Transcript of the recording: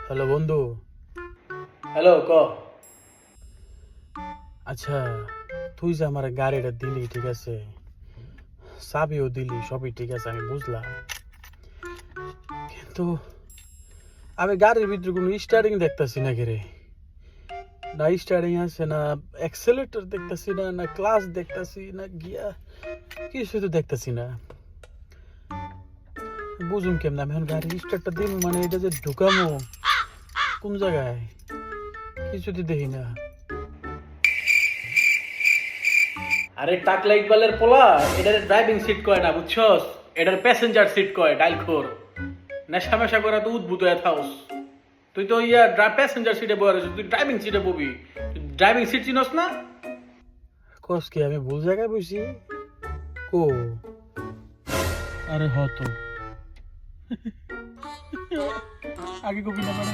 Hello বন্ধু। Hello ক। আচ্ছা, তুই যে আমার গাড়িটা দিলি, ঠিক আছে, চাবিও দিলি, সবই ঠিক আছে, আমি বুঝলাম, কিন্তু আমি গাড়ির ভিতরে কোনো স্টারিং দেখতেছি না। রে না স্টারিং আছে, না অ্যাক্সেলেটর দেখতেছি, না না ক্লাস দেখতেছি, না গিয়া কিছু তো দেখতেছি না। বুঝুম কেমন আমি এখন গাড়ির স্টার্টটা দিন, মানে এটা যে ঢুকামো কোন জায়গায় কিছুতে দেখি না। আরে টাকলা ইকবালের পোলা, এটার ড্রাইভিং সিট কয় না বুঝছস, এটার প্যাসেঞ্জার সিট কয়। ডাইল খোর নেশা মেশা করে তো উদ্ভূত হয়ে থাকস। তুই তো প্যাসেঞ্জার সিটে বয়ে রয়েছিস, তুই ড্রাইভিং সিটে ববি। ড্রাইভিং সিট চিনস না? কস কি আমি ভুল জায়গায় বসি? ও, আরে হতো আগে কবি না মানে